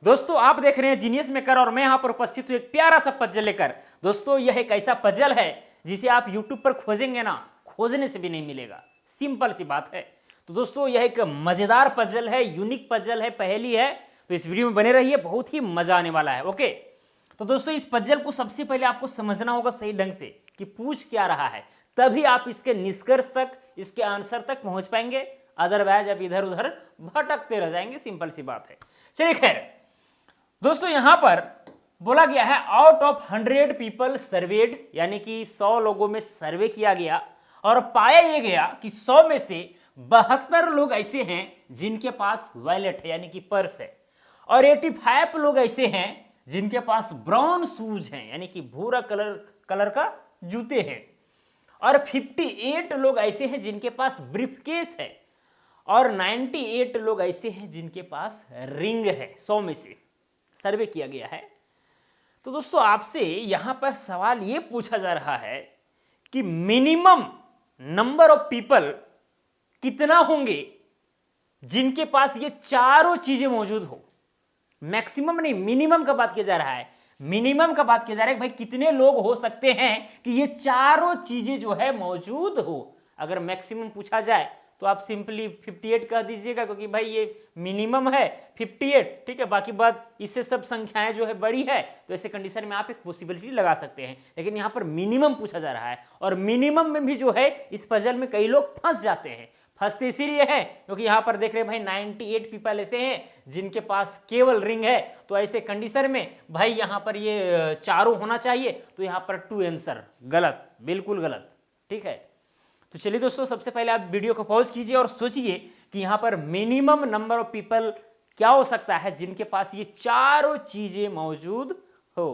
दोस्तों आप देख रहे हैं जीनियस मेकर और मैं यहां पर उपस्थित हूं एक प्यारा सा पजल लेकर। दोस्तों यह एक ऐसा पजल है जिसे आप YouTube पर खोजेंगे ना, खोजने से भी नहीं मिलेगा, सिंपल सी बात है। तो दोस्तों यह एक मजेदार पजल है, यूनिक पजल है, पहेली है। तो इस वीडियो में बने रहिए, बहुत ही मजा आने वाला है। ओके, तो दोस्तों इस पजल को सबसे पहले आपको समझना होगा सही ढंग से कि पूछ क्या रहा है, तभी आप इसके निष्कर्ष तक, इसके आंसर तक पहुंच पाएंगे। अदरवाइज आप इधर उधर भटकते रह जाएंगे, सिंपल सी बात है। चलिए खैर दोस्तों, यहां पर बोला गया है आउट ऑफ 100 पीपल सर्वेड, यानी कि 100 लोगों में सर्वे किया गया और पाया यह गया कि 100 में से 72 लोग ऐसे हैं जिनके पास वॉलेट है, यानी कि पर्स है, और 85 लोग ऐसे हैं जिनके पास ब्राउन शूज हैं, यानी कि भूरा कलर का जूते हैं, और 58 लोग ऐसे हैं जिनके पास ब्रीफकेस है, और 98 लोग ऐसे हैं जिनके पास रिंग है। 100 में से सर्वे किया गया है। तो दोस्तों आपसे यहां पर सवाल यह पूछा जा रहा है कि मिनिमम नंबर ऑफ पीपल कितना होंगे जिनके पास ये चारों चीजें मौजूद हो। मैक्सिमम नहीं, मिनिमम का बात किया जा रहा है। मिनिमम का बात किया जा रहा है कि भाई कितने लोग हो सकते हैं कि ये चारों चीजें जो है मौजूद हो। अगर मैक्सिमम पूछा जाए तो आप सिंपली 58 कह दीजिएगा, क्योंकि भाई ये मिनिमम है 58, ठीक है। बाकी बात इससे सब संख्याएं जो है बड़ी है, तो ऐसे कंडीशन में आप एक पॉसिबिलिटी लगा सकते हैं। लेकिन यहाँ पर मिनिमम पूछा जा रहा है, और मिनिमम में भी जो है इस पजल में कई लोग फंस जाते हैं। फंसते इसीलिए हैं क्योंकि यहाँ पर देख रहे हैं भाई 98 पीपल ऐसे हैं जिनके पास केवल रिंग है। तो ऐसे कंडीशन में भाई यहाँ पर ये चारों होना चाहिए, तो यहाँ पर 2 आंसर गलत, बिल्कुल गलत, ठीक है। तो चलिए दोस्तों, सबसे पहले आप वीडियो को पॉज कीजिए और सोचिए कि यहाँ पर मिनिमम नंबर ऑफ पीपल क्या हो सकता है जिनके पास ये चारों चीजें मौजूद हो।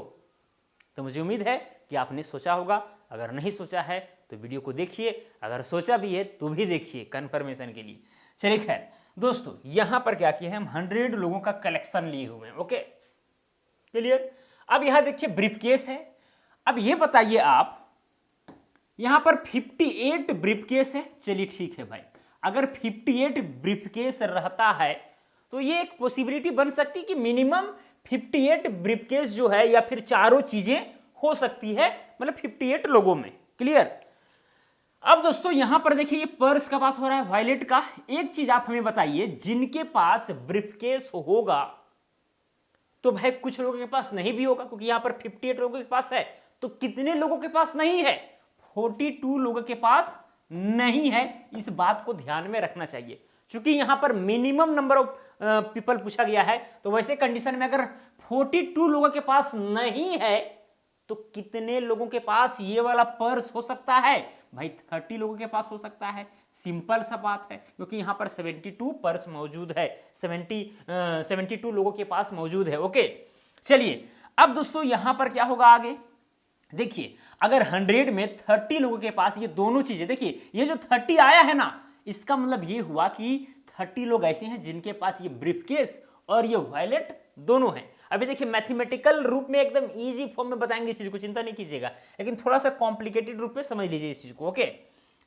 तो मुझे उम्मीद है कि आपने सोचा होगा। अगर नहीं सोचा है तो वीडियो को देखिए, अगर सोचा भी है तो भी देखिए कंफर्मेशन के लिए। चलिए खैर दोस्तों, यहां पर क्या किया है, हम 100 लोगों का कलेक्शन लिए हुए हैं। Okay, clear. अब यहां देखिए ब्रीफकेस है। अब ये बताइए आप, यहां पर 58 ब्रीफकेस है। चलिए ठीक है भाई, अगर 58 ब्रीफकेस रहता है तो ये एक पॉसिबिलिटी बन सकती कि मिनिमम 58 ब्रीफकेस जो है या फिर चारों चीजें हो सकती है, मतलब 58 लोगों में। क्लियर। अब दोस्तों यहां पर देखिए ये पर्स का बात हो रहा है, वॉलेट का। एक चीज आप हमें बताइए, जिनके पास ब्रीफकेस होगा तो भाई कुछ लोगों के पास नहीं भी होगा, क्योंकि यहां पर 58 लोगों के पास है, तो कितने लोगों के पास नहीं है? 42 लोगों के पास नहीं है। इस बात को ध्यान में रखना चाहिए। चूंकि यहां पर मिनिमम नंबर ऑफ पीपल पूछा गया है, तो वैसे कंडीशन में अगर 42 लोगों के पास नहीं है तो कितने लोगों के पास ये वाला पर्स हो सकता है? भाई 30 लोगों के पास हो सकता है। सिंपल सा बात है, क्योंकि यहां पर 72 पर्स मौजूद है, 72 लोगों के पास मौजूद है। ओके, चलिए अब दोस्तों यहां पर क्या होगा आगे देखिए। अगर 100 में 30 लोगों के पास ये दोनों चीजें, देखिए ये जो 30 आया है ना, इसका मतलब ये हुआ कि 30 लोग ऐसे हैं जिनके पास ये ब्रीफकेस और ये वॉलेट दोनों हैं। अभी देखिए मैथमेटिकल रूप में एकदम इजी फॉर्म में बताएंगे इस चीज को, चिंता नहीं कीजिएगा, लेकिन थोड़ा सा कॉम्प्लिकेटेड रूप में समझ लीजिए इस चीज को। ओके,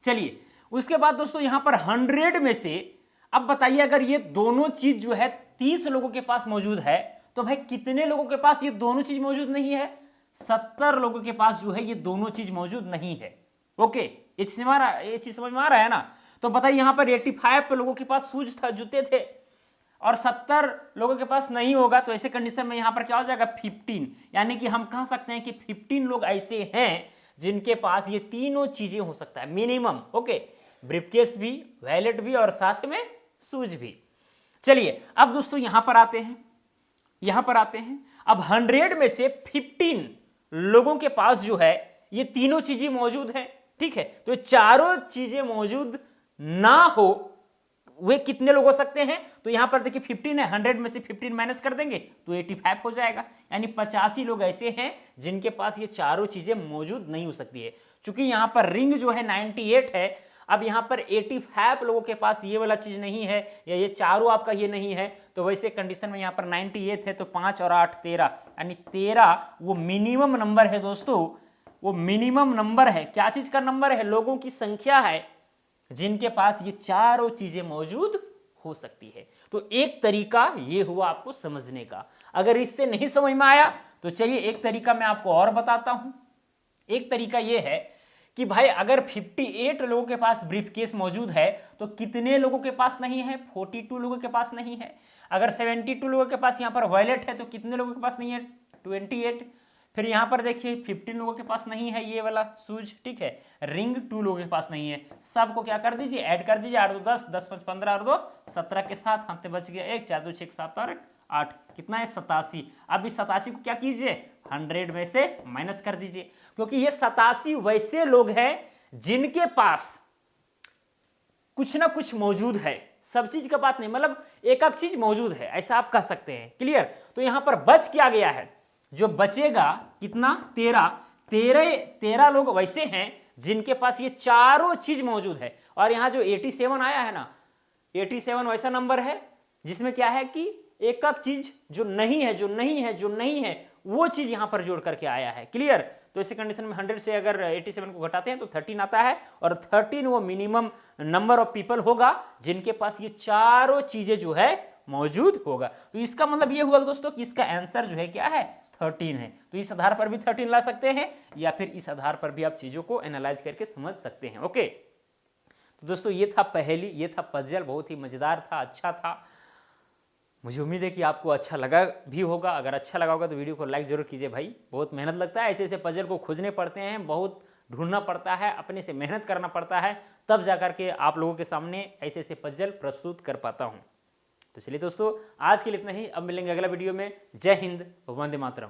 चलिए उसके बाद दोस्तों यहां पर 100 में से अब बताइए, अगर ये दोनों चीज जो है 30 लोगों के पास मौजूद है, तो भाई कितने लोगों के पास ये दोनों चीज मौजूद नहीं है? 70 लोगों के पास जो है ये दोनों चीज मौजूद नहीं है। ओके, ये चीज समझ में आ रहा है ना? तो बताइए यहां पर 85 लोगों के पास शूज था, जूते थे, और 70 लोगों के पास नहीं होगा। तो ऐसे कंडीशन में यहां पर क्या हो जाएगा? 15, यानी कि हम कह सकते हैं कि 15 लोग ऐसे हैं जिनके पास ये तीनों चीजें हो सकता है मिनिमम। ओके, ब्रीफकेस भी, वॉलेट भी, और साथ में शूज भी। चलिए अब दोस्तों यहां पर आते हैं। अब 100 में से 15 लोगों के पास जो है ये तीनों चीजें मौजूद है, ठीक है। तो चारों चीजें मौजूद ना हो, वे कितने लोग हो सकते हैं? तो यहां पर देखिए 15 है, 100 में से 15 माइनस कर देंगे तो 85 हो जाएगा, यानी 85 लोग ऐसे हैं जिनके पास ये चारों चीजें मौजूद नहीं हो सकती है। चूंकि यहां पर रिंग जो है 98 है, अब यहां पर 85 लोगों के पास ये वाला चीज नहीं है, या ये चारों आपका ये नहीं है, तो वैसे कंडीशन में यहां पर 98 है, तो 5 और 8 13, यानी 13 वो मिनिमम नंबर है दोस्तों। वो मिनिमम नंबर है, क्या चीज का नंबर है? लोगों की संख्या है जिनके पास ये चारों चीजें मौजूद हो सकती है। तो एक तरीका ये हुआ आपको समझने का। अगर इससे नहीं समझ में आया तो चलिए एक तरीका मैं आपको और बताता हूं। एक तरीका ये है कि भाई अगर 58 लोगों के पास ब्रीफकेस मौजूद है तो कितने लोगों के पास नहीं है? 42 लोगों के पास नहीं है। अगर 72 लोगों के पास यहां पर वॉलेट है तो कितने लोगों के पास नहीं है? 28। फिर यहां पर देखिए 15 लोगों के पास नहीं है ये वाला शूज, ठीक है। रिंग 2 लोगों के पास नहीं है। सबको क्या कर दीजिए, ऐड कर दीजिए, 8 2 10, 10 5 15 और 2 17 के साथ हाथ में बच गया 1, 4 2 6 7 और 8, कितना है 87। अब इस 87 को क्या कीजिए, 100 में से माइनस कर दीजिए, क्योंकि ये 87 वैसे लोग हैं जिनके पास कुछ ना कुछ मौजूद है, सब चीज का बात नहीं, मतलब एक एक चीज मौजूद है, ऐसा आप कह सकते हैं। क्लियर? तो यहां पर बच क्या गया है, जो बचेगा कितना, 13 लोग वैसे हैं जिनके पास ये चारों चीज मौजूद है। और यहां जो 87 आया है ना, 87 वैसा नंबर है जिसमें क्या है कि एक एक चीज जो नहीं है, जो नहीं है, जो नहीं है, वो चीज यहां पर जोड़ करके आया है। क्लियर? तो इसी कंडीशन में 100 से अगर 87 को घटाते हैं तो 13 आता है, और 13 वो मिनिमम नंबर ऑफ पीपल होगा जिनके पास ये चारों चीजें जो है मौजूद होगा। तो इसका मतलब ये हुआ दोस्तों कि इसका आंसर जो है क्या है, 13 है। तो इस आधार पर भी 13 ला सकते हैं, या फिर इस आधार पर भी आप चीजों को एनालाइज करके समझ सकते हैं। ओके, तो दोस्तों ये था पहेली, ये था पजल, बहुत ही मजेदार था, अच्छा था। मुझे उम्मीद है कि आपको अच्छा लगा भी होगा। अगर अच्छा लगा होगा तो वीडियो को लाइक जरूर कीजिए भाई। बहुत मेहनत लगता है, ऐसे ऐसे पजल को खोजने पड़ते हैं, बहुत ढूंढना पड़ता है, अपने से मेहनत करना पड़ता है, तब जाकर के आप लोगों के सामने ऐसे ऐसे पजल प्रस्तुत कर पाता हूँ। तो चलिए दोस्तों, आज के लिए इतना ही। अब मिलेंगे अगला वीडियो में। जय हिंद, वंदे मातरम।